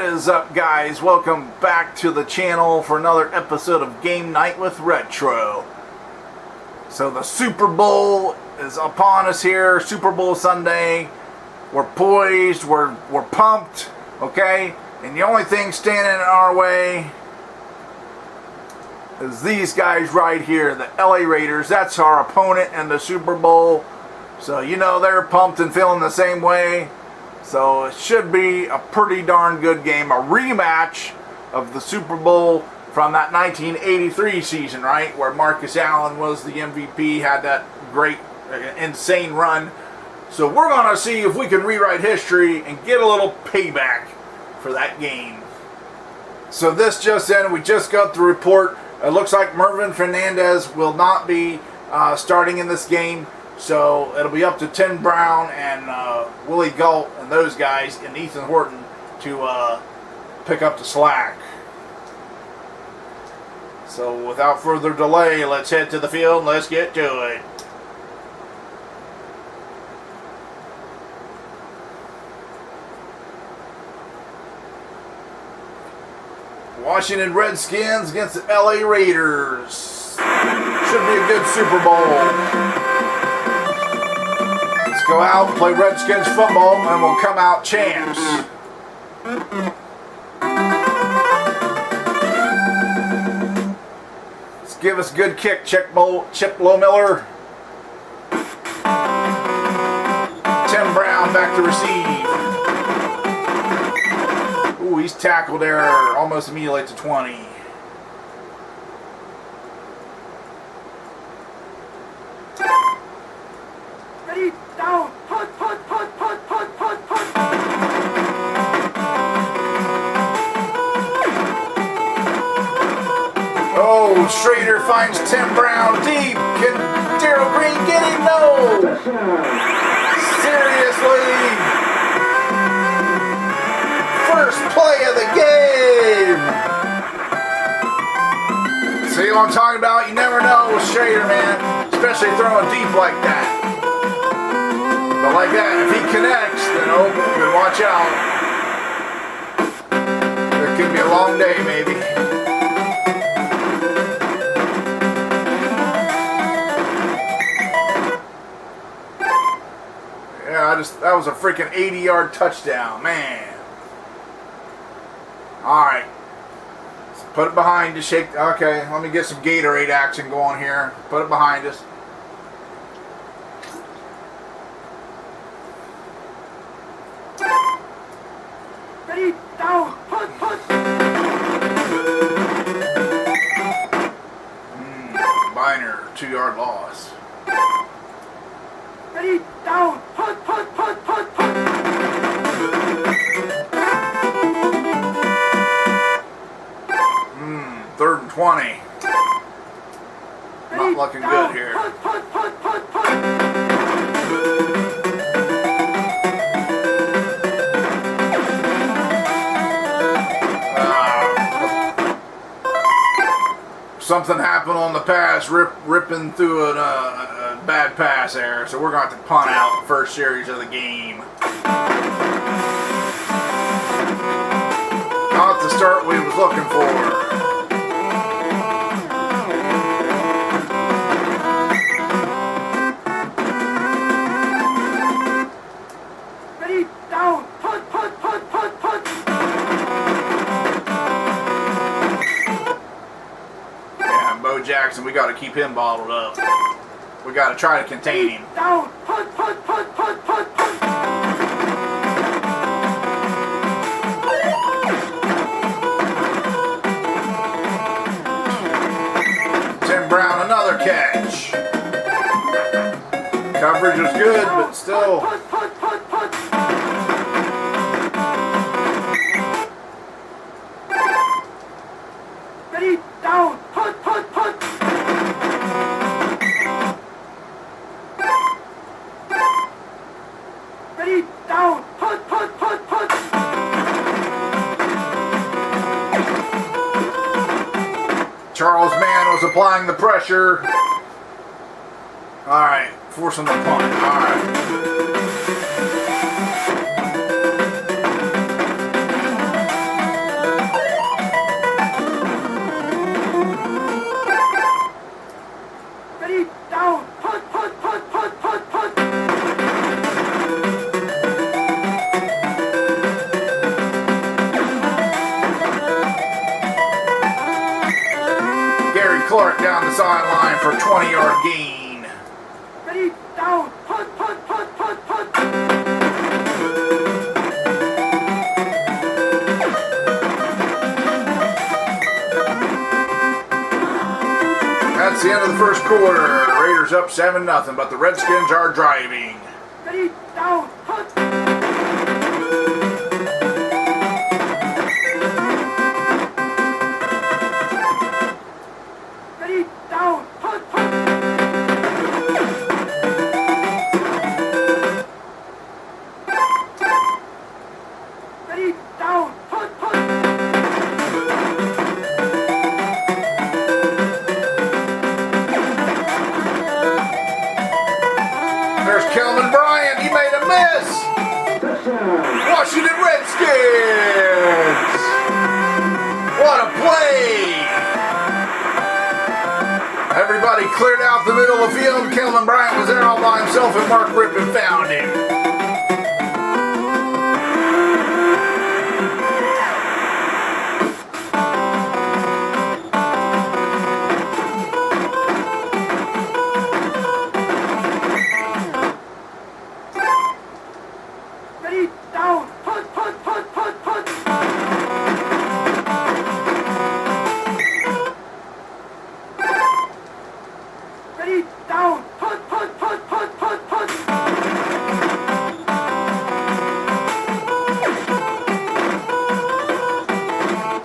is up, guys? Welcome back to the channel for another episode of Game Night with Retro. So the Super Bowl is upon us here. Super Bowl Sunday. We're poised. We're pumped. Okay? And the only thing standing in our way is these guys right here, the LA Raiders. That's our opponent in the Super Bowl. So you know they're pumped and feeling the same way. So it should be a pretty darn good game. A rematch of the Super Bowl from that 1983 season, right? Where Marcus Allen was the MVP, had that great, insane run. So we're going to see if we can rewrite history and get a little payback for that game. So this just in, we just got the report. It looks like Mervin Fernandez will not be starting in this game. So it'll be up to Tim Brown and Willie Galt and those guys and Ethan Horton to pick up the slack. So without further delay, let's head to the field and let's get to it. Washington Redskins against the LA Raiders. Should be a good Super Bowl. Go out, play Redskins football, and we'll come out champs. Let's give us a good kick, Chip Lowmiller. Tim Brown back to receive. Ooh, he's tackled there almost immediately to 20. Oh, Schrader finds Tim Brown deep. Can Darryl Green get him? No! Seriously! First play of the game! See what I'm talking about? You never know with Schrader, man. Especially throwing deep like that. But like that, if he connects, then oh, good, watch out. It could be a long day, maybe. Yeah, that was a freaking 80-yard touchdown, man. Alright. Put it behind us, shake. Okay, let me get some Gatorade action going here. Put it behind us. Ready, down, punt. Biner, 2-yard loss. Ready, down, punt. 3rd and 20. Not looking good here. Punt. Something happened on the pass, ripping through a bad pass there, so we're going to have to punt out the first series of the game. Not the start we was looking for. Ready, down, punt. Bo Jackson, we got to keep him bottled up. We got to try to contain him. Down, punt. Tim Brown, another catch. Coverage was good, but still. Punt. Ready, down, punt. Ready, down, punt. Charles Mann was applying the pressure. All right, forcing the punt. All right. 3 for a 20-yard gain. Ready, down, punt. That's the end of the first quarter. Raiders up 7-0, but the Redskins are driving. Ready, down, punt. Ready, down, punt. Ready, down, punt. There's Kelvin Bryant. He made a miss. Washington Redskins. What a play. Everybody cleared out the middle of the field. Kelvin Bryant was there all by himself, and Mark Rippon found him. Ready, down, punt. Ready, down, punt.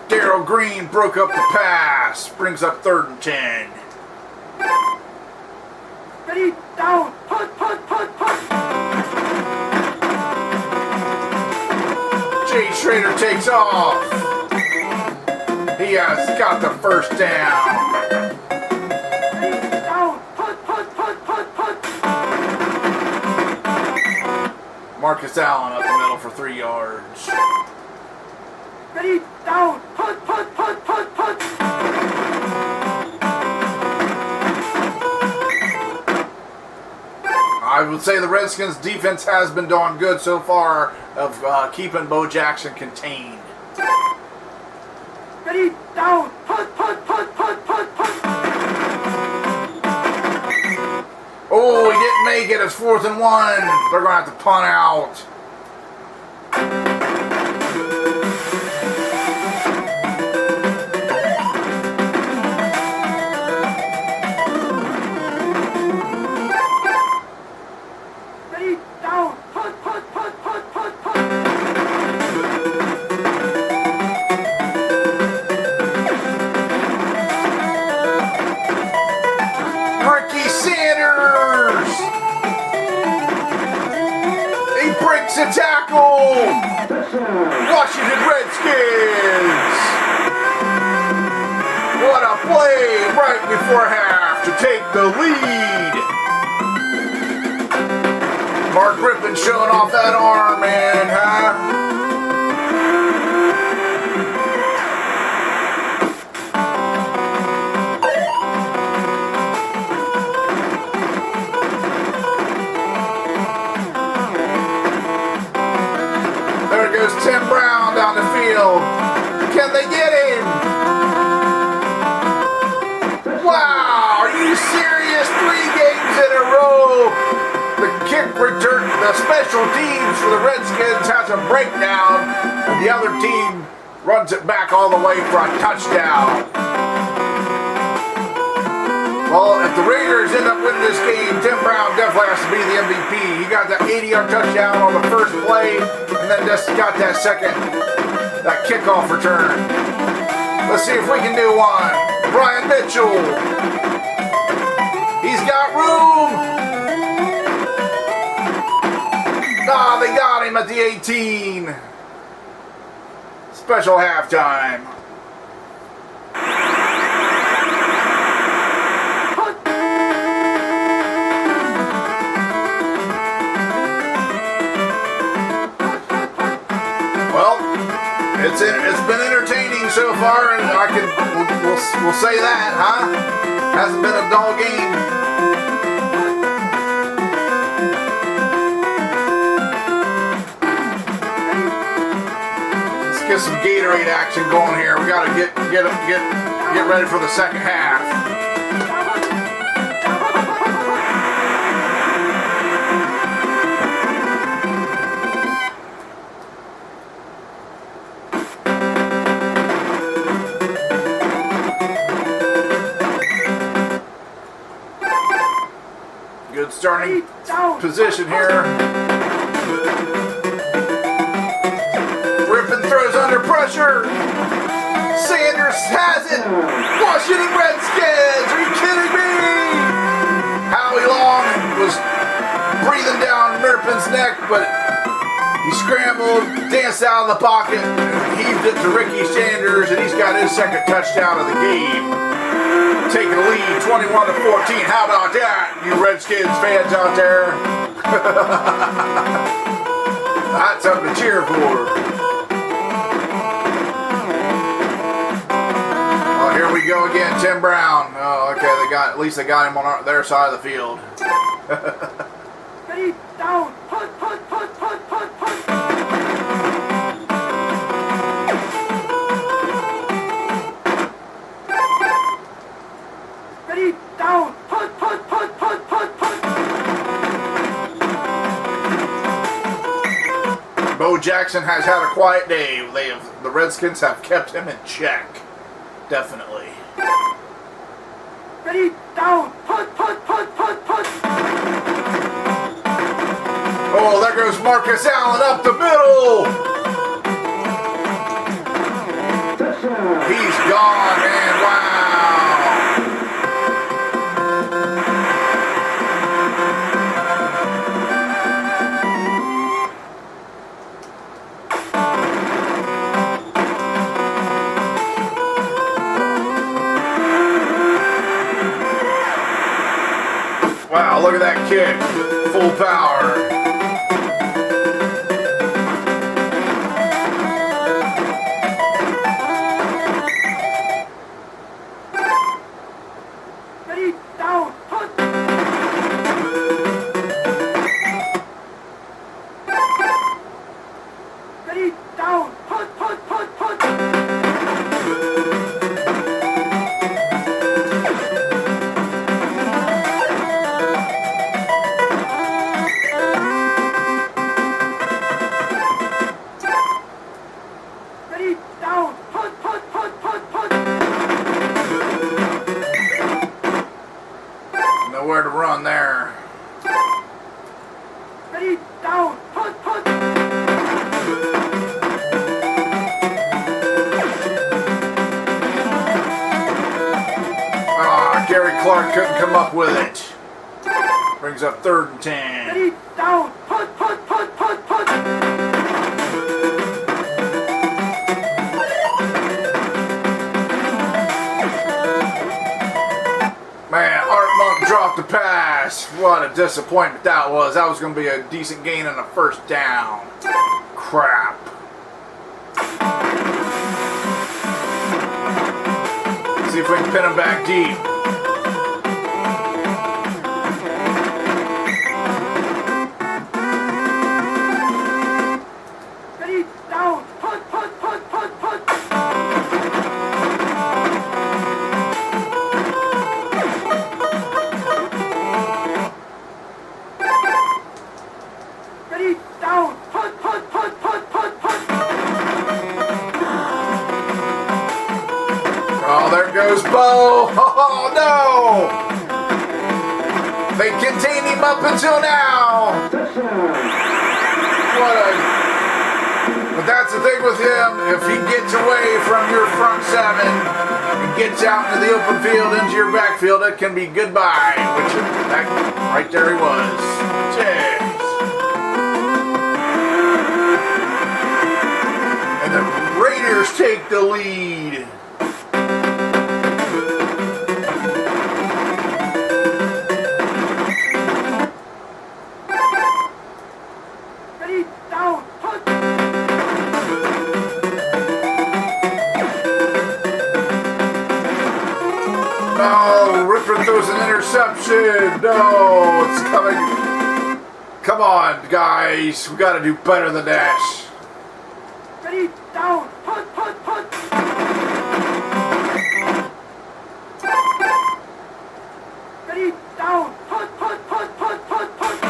Darryl Green broke up the pass. Brings up 3rd and 10. Ready, down, punt. Jay Schrader takes off. He has got the first down. Ready, down, punt. Marcus Allen up the middle for 3 yards. Ready, down, punt. I would say the Redskins defense has been darn good so far of keeping Bo Jackson contained. Ready, down, punt. Oh, he didn't make it. It's 4th and 1. They're going to have to punt out. Ready, down, punt. Ricky Sanders. He breaks a tackle. Washington Redskins. What a play right before half to take the lead. Mark Rippon showing off that arm, man, huh? There goes Tim Brown down the field. Can they get him? Wow, are you serious? 3 games in a row. The kick return, the special teams for the Redskins has a breakdown, and the other team runs it back all the way for a touchdown. Well, if the Raiders end up winning this game, Tim Brown definitely has to be the MVP. He got that 80-yard touchdown on the first play, and then just got that kickoff return. Let's see if we can do one. Brian Mitchell. He's got room. They got him at the 18. Special halftime. Well, it's been entertaining so far, and we'll say that, huh? Hasn't been a dull game. Get some Gatorade action going here. We got to get ready for the second half. turning position here. Rippon throws under pressure. Sanders has it. Washington Redskins. Are you kidding me? Howie Long was breathing down Rippon's neck, but he scrambled, danced out of the pocket, and heaved it to Ricky Sanders, and he's got his second touchdown of the game. Taking the lead 21-14. How about that, you Redskins fans out there? That's something to cheer for. Oh, here we go again, Tim Brown. Oh, okay, at least they got him on their side of the field. Ready, down, punt, punt, punt, punt, punt, punt. Ready, down, punt, punt, punt, punt, punt, punt. Bo Jackson has had a quiet day. The Redskins have kept him in check. Definitely. Ready, down, punt, punt, punt, punt, punt. Oh, there goes Marcus Allen up the middle. He's gone, man. Wow. Wow, look at that kick. Full power. Ready, down, punt. Ready, down, punt, punt, punt, punt. Ready, down, punt, punt, punt, punt, punt. Nowhere to run there. Ready, down, punt, punt. Ah, Gary Clark couldn't come up with it. Brings up 3rd and 10. Ready, down, punt, punt, punt, punt, punt. Man, Art Monk dropped the pass. What a disappointment that was. That was going to be a decent gain and a first down. Crap. See if we can pin him back deep. Ready, down, punt, punt, punt, punt, punt. Ready, down, punt, punt, punt, punt, punt, punt. Oh, there goes Bo. Oh, no. They contained him up until now. But that's the thing with him. If he gets away from your front seven and gets out into the open field, into your backfield, it can be goodbye. Which, that, right there he was. Jeez. And the Raiders take the lead. Ready, down, punt. No, Rippon throws an interception. No, it's coming. Come on, guys. We got to do better than that. Ready, down, punt, punt, punt. Ready, down, punt, punt, punt, punt, punt, punt.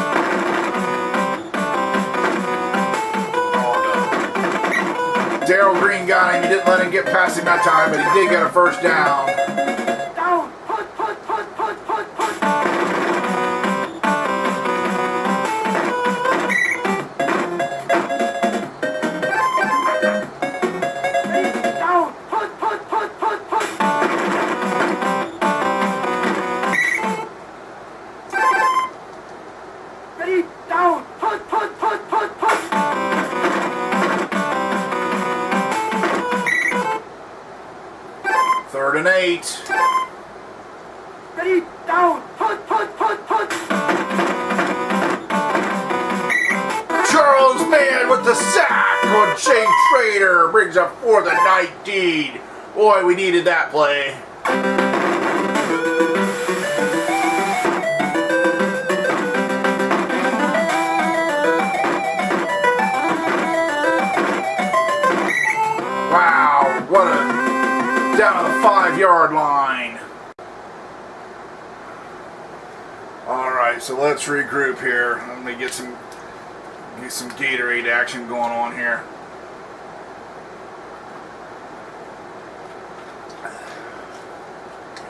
Darryl Green got him. He didn't let him get past him that time, but he did get a first down. Down, punt, punt, punt, punt, punt, punt. and 8. Ready, down, punt, punt, punt, punt. Charles Mann with the sack on Shane Trader brings up 4th and 19. Boy, we needed that play. Wow, what a down to the 5-yard line. Alright, so let's regroup here. Let me get some Gatorade action going on here.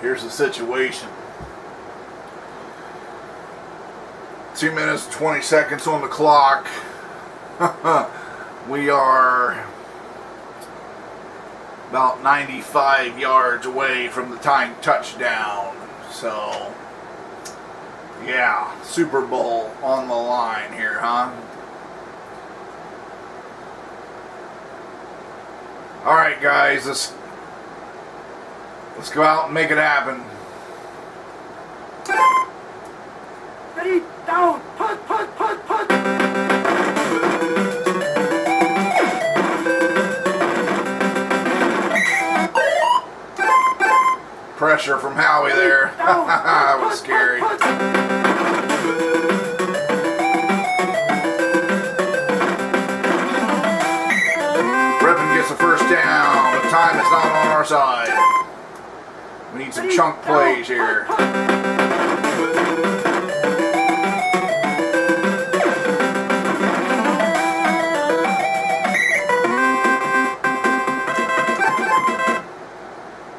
Here's the situation. 2 minutes, 20 seconds on the clock. We are about 95 yards away from the tying touchdown. So, yeah, Super Bowl on the line here, huh? Alright guys, let's go out and make it happen. Ready, down, punt, punt, punt, punt. Pressure from Howie there. That was scary. Rippon gets the first down, but time is not on our side. We need some chunk plays here.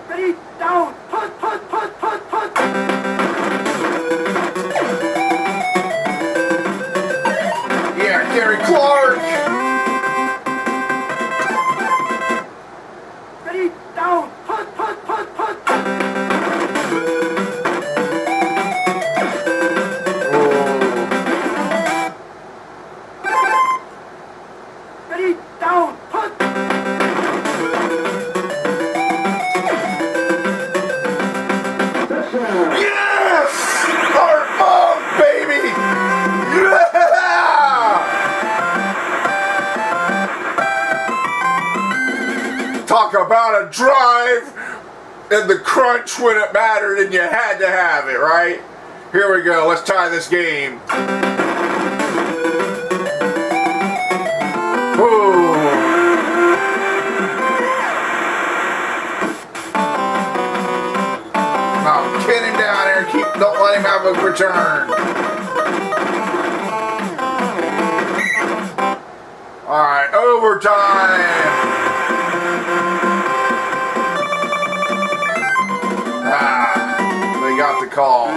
Ready, down, punt, punt, punt, punt, punt. Yeah, Gary Clark. Ready, down, punt, punt, punt, punt, punt. Ready, down, punt. Yes! Art Monk, baby! Yeah! Talk about a drive and the crunch when it mattered and you had to have it, right? Here we go. Let's tie this game. Ooh. Now, get him down there. Don't let him have a return. All right, overtime. They got the call.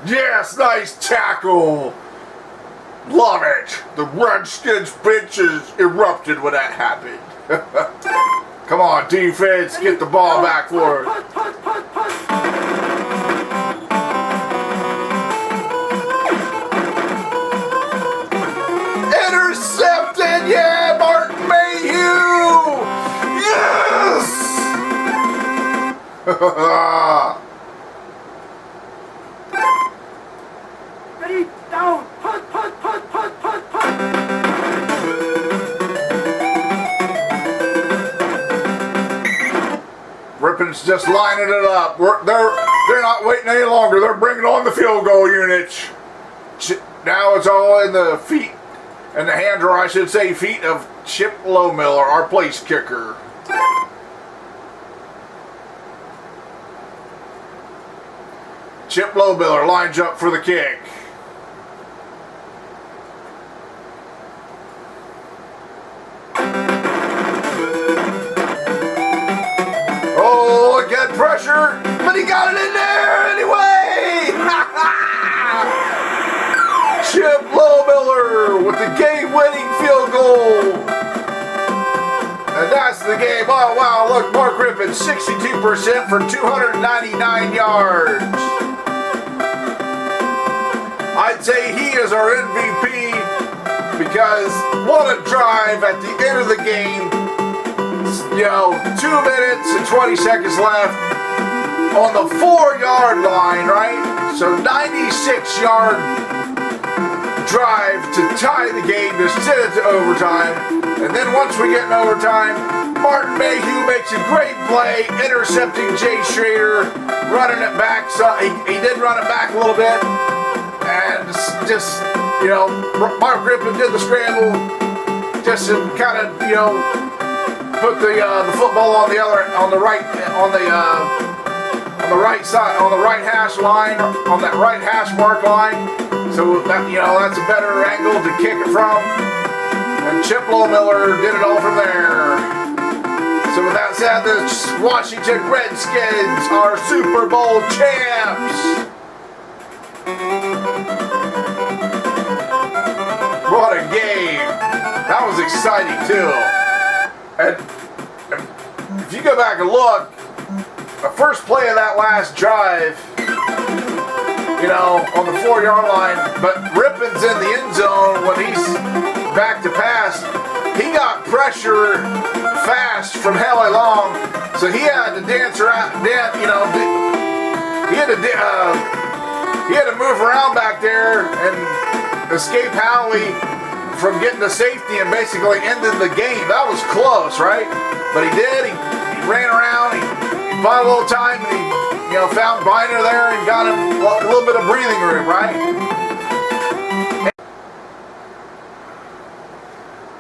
Yes, nice tackle. Love it. The Redskins benches erupted when that happened. Come on, defense, get the ball back for us. Intercepted, yeah, Martin Mayhew. Yes. Ready, down, punt, punt, punt, punt, punt, punt. Rippon's just lining it up. They're not waiting any longer. They're bringing on the field goal units. Now it's all in the feet and the hands, or I should say feet, of Chip Lowmiller, our place kicker. Chip Lowmiller lines up for the kick. Oh, again pressure, but he got it in there anyway! Chip Lowmiller with the game-winning field goal. And that's the game Oh, wow, look, Mark Rippon, 62% for 299 yards. I'd say he is our MVP because what a drive at the end of the game. 2 minutes and 20 seconds left on the 4-yard line, right? So 96-yard drive to tie the game, to send it to overtime. And then once we get in overtime, Martin Mayhew makes a great play, intercepting Jay Schrader, running it back. So he did run it back a little bit. And just, Mark Rippon did the scramble just to kind of, put the football on the right side, on the right hash line, on that right hash mark line. So that, that's a better angle to kick it from. And Chip Lohmiller did it all from there. So with that said, the Washington Redskins are Super Bowl champs. What a game. That was exciting too. And if you go back and look, the first play of that last drive, on the 4-yard line, but Rippon's in the end zone when he's back to pass. He got pressure fast from Haley Long, so he had to dance around. He had to move around back there and escape Howie from getting to safety and basically ended the game. That was close, right? But he did. He ran around. He bought a little time, and he found Biner there and got him a little bit of breathing room, right?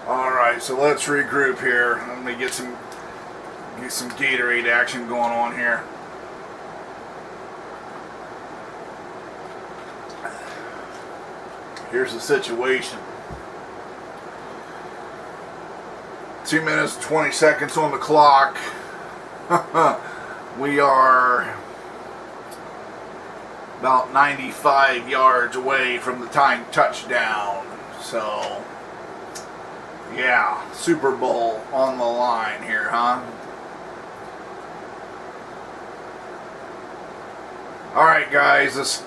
All right, so let's regroup here. Let me get some Gatorade action going on here. Here's the situation. 2 minutes, 20 seconds on the clock. We are about 95 yards away from the tying touchdown. So, yeah, Super Bowl on the line here, huh? All right, guys, let's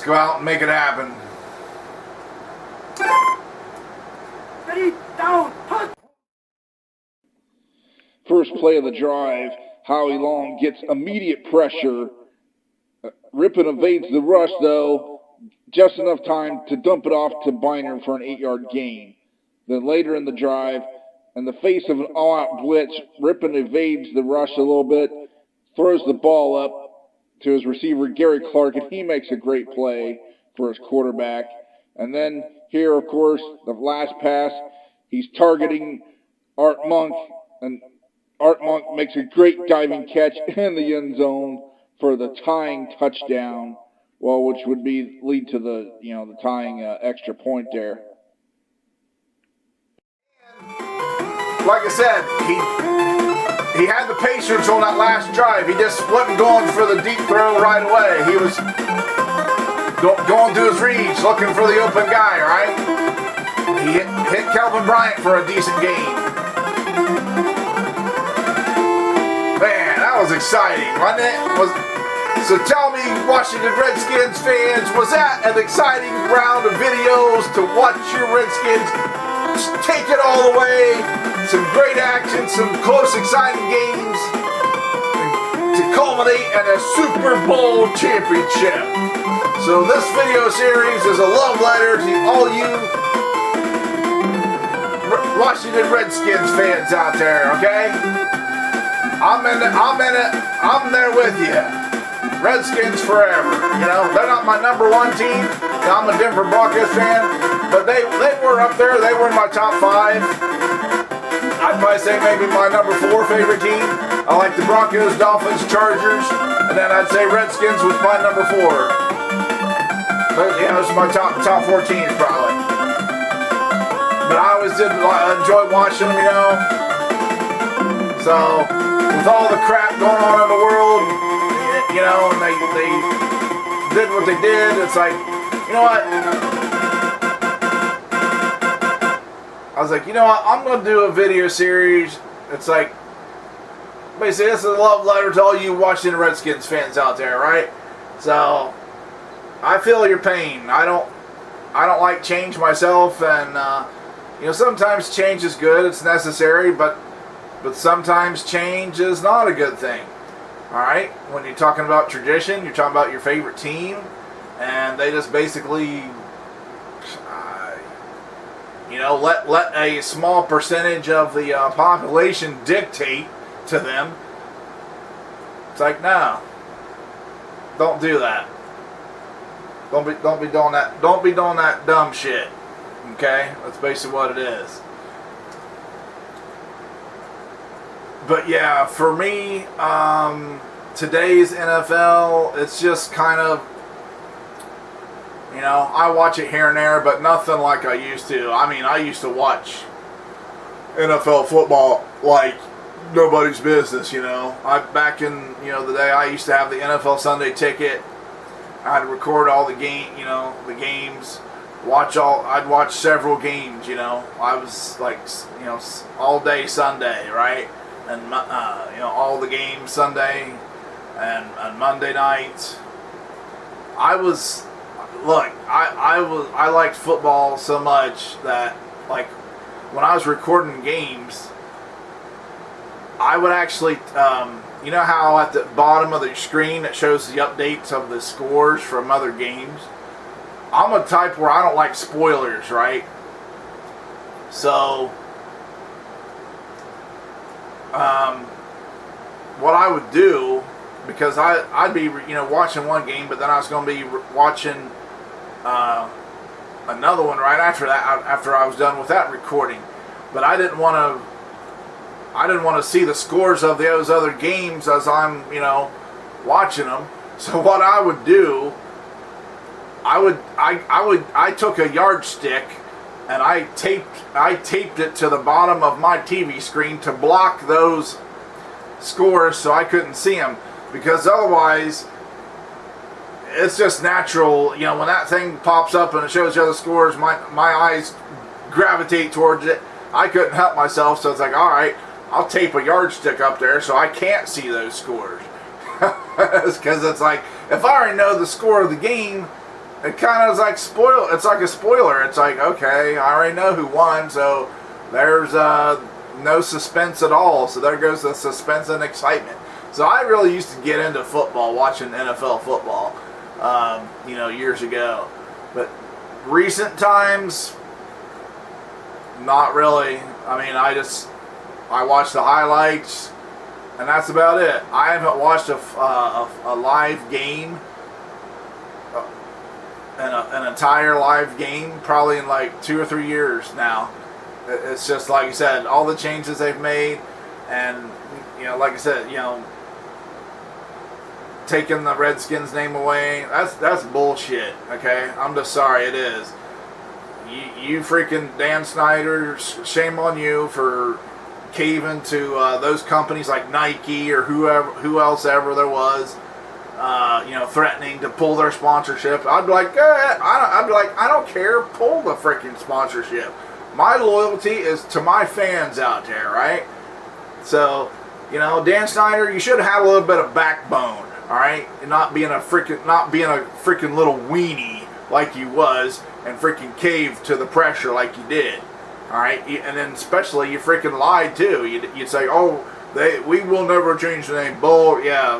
go out and make it happen. Ready, down, punt. First play of the drive, Howie Long gets immediate pressure. Rippon evades the rush, though, just enough time to dump it off to Biner for an 8-yard gain. Then later in the drive, in the face of an all-out blitz, Rippon evades the rush a little bit, throws the ball up to his receiver, Gary Clark, and he makes a great play for his quarterback. And then here, of course, the last pass, he's targeting Art Monk, and Art Monk makes a great diving catch in the end zone for the tying touchdown, which would lead to the tying extra point there. Like I said, he had the patience on that last drive. He just wasn't going for the deep throw right away. He was going to his reads, looking for the open guy, right? He hit Calvin Bryant for a decent gain. Man, that was exciting, wasn't it? So tell me, Washington Redskins fans, was that an exciting round of videos to watch your Redskins take it all the way? Some great action, some close, exciting games to culminate in a Super Bowl championship. So this video series is a love letter to all you Washington Redskins fans out there, okay? I'm in it, I'm there with you. Redskins forever, they're not my number one team. I'm a Denver Broncos fan, but they were up there. They were in my top 5. I'd probably say maybe my number 4 favorite team. I like the Broncos, Dolphins, Chargers, and then I'd say Redskins was my number 4. But yeah, this is my top 4 teams probably. But I always did enjoy watching them, So with all the crap going on in the world, and they did what they did, it's like, you know what? I was like, I'm going to do a video series It's like, basically, this is a love letter to all you Washington Redskins fans out there, right? So, I feel your pain. I don't like change myself, and sometimes change is good. It's necessary, but sometimes change is not a good thing. All right, when you're talking about tradition, you're talking about your favorite team, and they just basically, let a small percentage of the population dictate to them. It's like, no, don't do that. Don't be doing that. Don't be doing that dumb shit. Okay, that's basically what it is. But yeah, for me, today's NFL, it's just kind of, I watch it here and there, but nothing like I used to. I mean, I used to watch NFL football like nobody's business, back in, the day I used to have the NFL Sunday ticket. I'd record all the the games, I'd watch several games, I was like, all day Sunday, right? And, all the games Sunday and Monday nights. I liked football so much that, like, when I was recording games, I would actually, how at the bottom of the screen it shows the updates of the scores from other games? I'm a type where I don't like spoilers, right? So, what I would do, because I'd be, watching one game, but then I was going to be watching another one right after that, after I was done with that recording. But I didn't want to see the scores of those other games as I'm, watching them. So what I would do, I took a yardstick and I taped it to the bottom of my TV screen to block those scores so I couldn't see them, because otherwise it's just natural, when that thing pops up and it shows you other scores, my eyes gravitate towards it. I couldn't help myself, so it's like, all right, I'll tape a yardstick up there so I can't see those scores. Because it's like, if I already know the score of the game, it kind of is like it's like a spoiler. It's like, okay, I already know who won, so there's no suspense at all. So there goes the suspense and excitement. So I really used to get into football, watching NFL football, years ago. But recent times, not really. I mean, I watch the highlights, and that's about it. I haven't watched a live game, an entire live game, probably in like 2 or 3 years now. It's just like you said, all the changes they've made, and like I said, taking the Redskins name away, that's bullshit. Okay, I'm just sorry, it is. You freaking Dan Snyder, shame on you for caving to those companies like Nike or who else ever there was, threatening to pull their sponsorship. I'd be like, I don't care, pull the freaking sponsorship. My loyalty is to my fans out there, right? So, Dan Snyder, you should have had a little bit of backbone, all right, and not being a freaking little weenie like you was, and freaking caved to the pressure like you did. Alright, and then especially you freaking lied too. You'd say, oh, we will never change the name. Bull, yeah,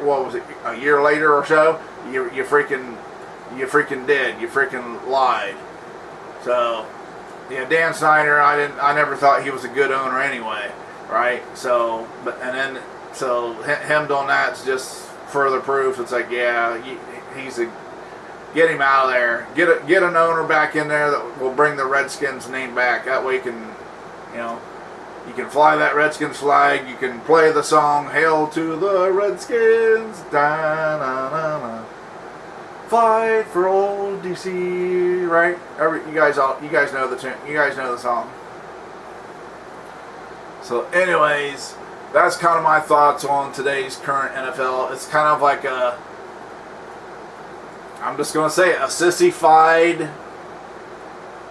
what was it, a year later or so? You freaking did. You freaking lied. So, yeah, Dan Snyder, I never thought he was a good owner anyway, right? So, him doing that's just further proof. It's like, yeah, he's a. Get him out of there. Get an owner back in there that will bring the Redskins name back. That way you can fly that Redskins flag. You can play the song "Hail to the Redskins." Da-na-na-na. Fight for old DC. Right? You guys know the tune. You guys know the song. So, anyways, that's kind of my thoughts on today's current NFL. It's kind of like I'm just going to say it, a sissified,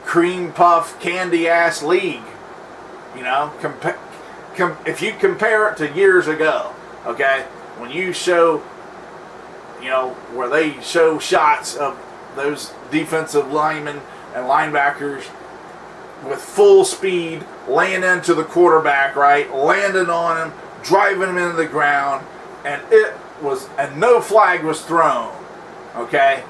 cream puff, candy ass league. if you compare it to years ago, okay, when you show, where they show shots of those defensive linemen and linebackers with full speed, laying into the quarterback, right, landing on him, driving him into the ground, and no flag was thrown, okay?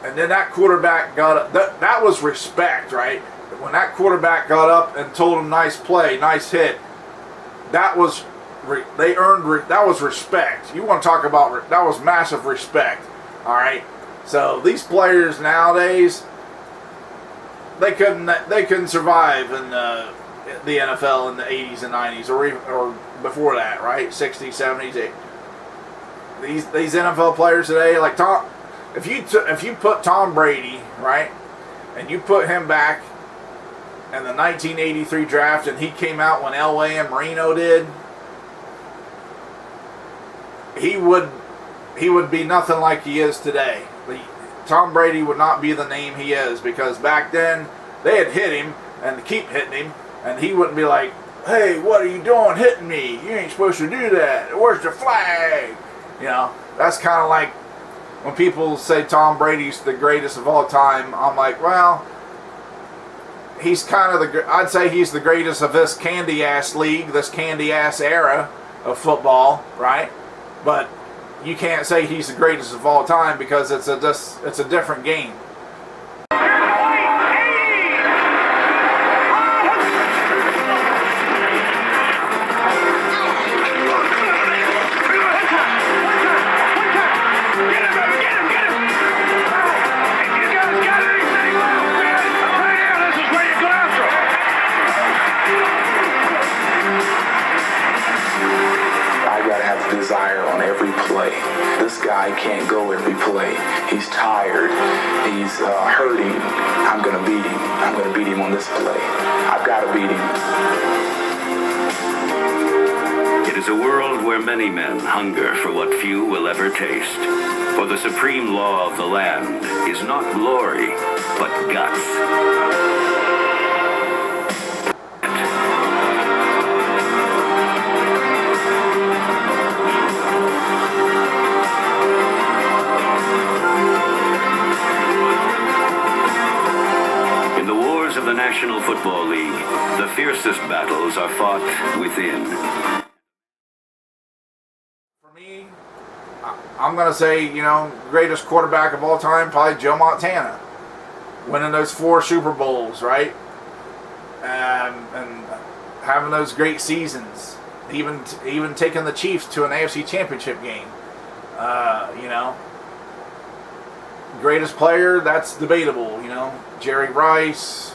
And then that quarterback got up. That was respect, right? When that quarterback got up and told him nice play, nice hit, that was that was respect. You want to talk about that was massive respect, all right? So these players nowadays, they couldn't survive in the NFL in the 80s and 90s or before that, right? 60s, 70s. These NFL players today, like Tom, if you put Tom Brady, right, and you put him back in the 1983 draft, and he came out when Elway and Marino did, he would be nothing like he is today. Tom Brady would not be the name he is, because back then they had hit him and keep hitting him, and he wouldn't be like, "Hey, what are you doing hitting me? You ain't supposed to do that. Where's the flag?" That's kind of like when people say Tom Brady's the greatest of all time. I'm like, well, he's kind of I'd say he's the greatest of this candy-ass league, this candy-ass era of football, right? But you can't say he's the greatest of all time, because it's a different game. Desire on every play. This guy can't go every play. He's tired. He's hurting. I'm going to beat him. I'm going to beat him on this play. I've got to beat him. It is a world where many men hunger for what few will ever taste. For the supreme law of the land is not glory, but guts. Of the National Football League, the fiercest battles are fought within. For me, I'm going to say, greatest quarterback of all time, probably Joe Montana. Winning those 4 Super Bowls, right? And having those great seasons. Even taking the Chiefs to an AFC Championship game. Greatest player, that's debatable, Jerry Rice,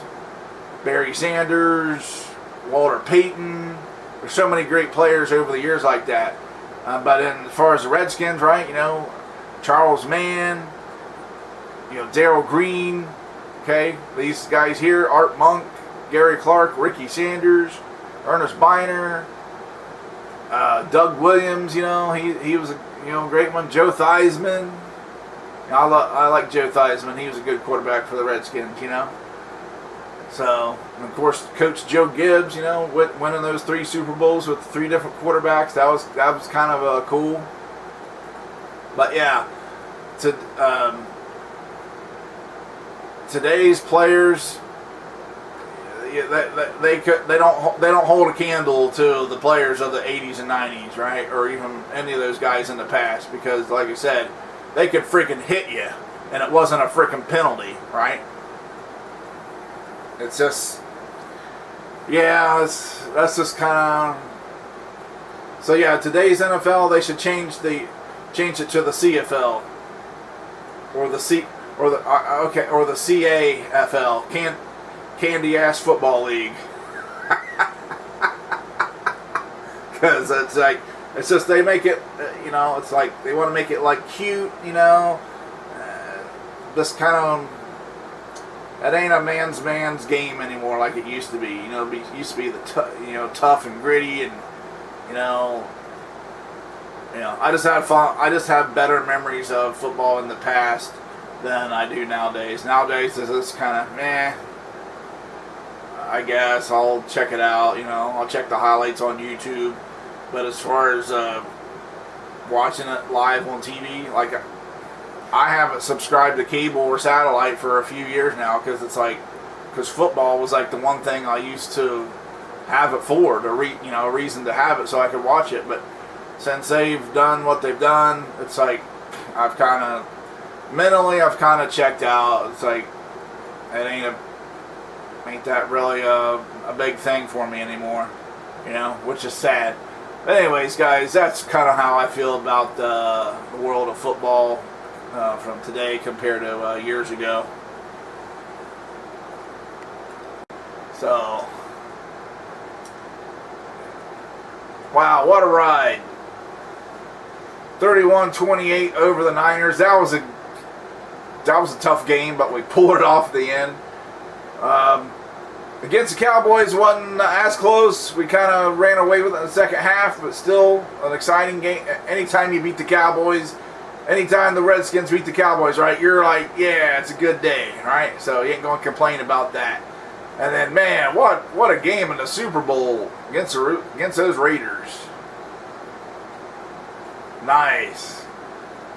Barry Sanders, Walter Payton. There's so many great players over the years like that. But as far as the Redskins, right, Charles Mann, Darryl Green, okay, these guys here, Art Monk, Gary Clark, Ricky Sanders, Ernest Biner, Doug Williams, he was a great one. Joe Theismann. I like Joe Theismann. He was a good quarterback for the Redskins, So, and of course, Coach Joe Gibbs, winning those 3 Super Bowls with 3 different quarterbacks. That was kind of cool. But yeah, today's players, they don't hold a candle to the players of the 80s and 90s, right? Or even any of those guys in the past, because, like I said, they could freaking hit you, and it wasn't a freaking penalty, right? It's just, that's just kind of. So yeah, today's NFL, they should change it to the CFL, or the CAFL, Candy Ass Football League, because it's like. It's just they make it, it's like they want to make it like cute, just kind of, it ain't a man's game anymore like it used to be. It used to be the tough and gritty, and I just have fun. I just have better memories of football in the past than I do nowadays. Nowadays, it's just kind of meh. I guess I'll check it out. I'll check the highlights on YouTube. But as far as watching it live on TV, like, I haven't subscribed to cable or satellite for a few years now, because football was like the one thing I used to have it for, a reason to have it so I could watch it. But since they've done what they've done, it's like I've kind of checked out. It's like it ain't that really a big thing for me anymore, which is sad. But anyways, guys, that's kind of how I feel about the world of football from today compared to years ago. So, wow, what a ride. 31-28 over the Niners. That was a tough game, but we pulled it off at the end. Against the Cowboys wasn't as close. We kind of ran away with it in the second half, but still an exciting game. Anytime you beat the Cowboys, anytime the Redskins beat the Cowboys, right, you're like, yeah, it's a good day, right? So you ain't going to complain about that. And then, man, what a game in the Super Bowl against those Raiders. Nice.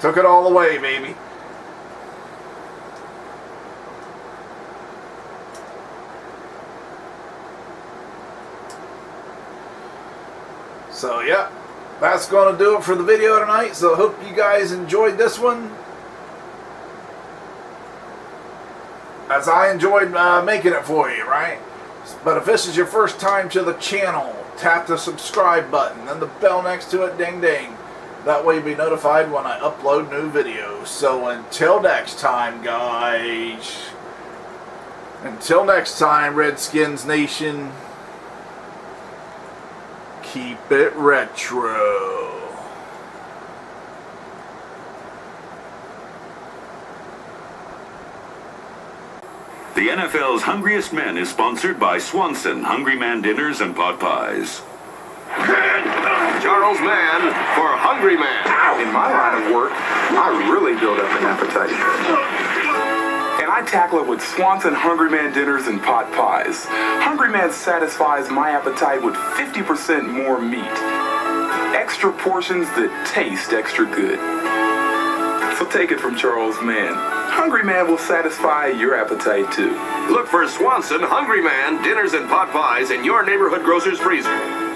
Took it all away, baby. So, yeah, that's going to do it for the video tonight. So, I hope you guys enjoyed this one, as I enjoyed making it for you, right? But if this is your first time to the channel, tap the subscribe button and the bell next to it, ding ding. That way you'll be notified when I upload new videos. So until next time, guys. Until next time, Redskins Nation. Keep it retro. The NFL's Hungriest Men is sponsored by Swanson Hungry Man Dinners and Pot Pies. Charles Mann for Hungry Man. In my line of work, I really build up an appetite. And I tackle it with Swanson Hungry Man Dinners and Pot Pies. Hungry Man satisfies my appetite with 50% more meat. Extra portions that taste extra good. So take it from Charles Mann. Hungry Man will satisfy your appetite too. Look for Swanson Hungry Man Dinners and Pot Pies in your neighborhood grocer's freezer.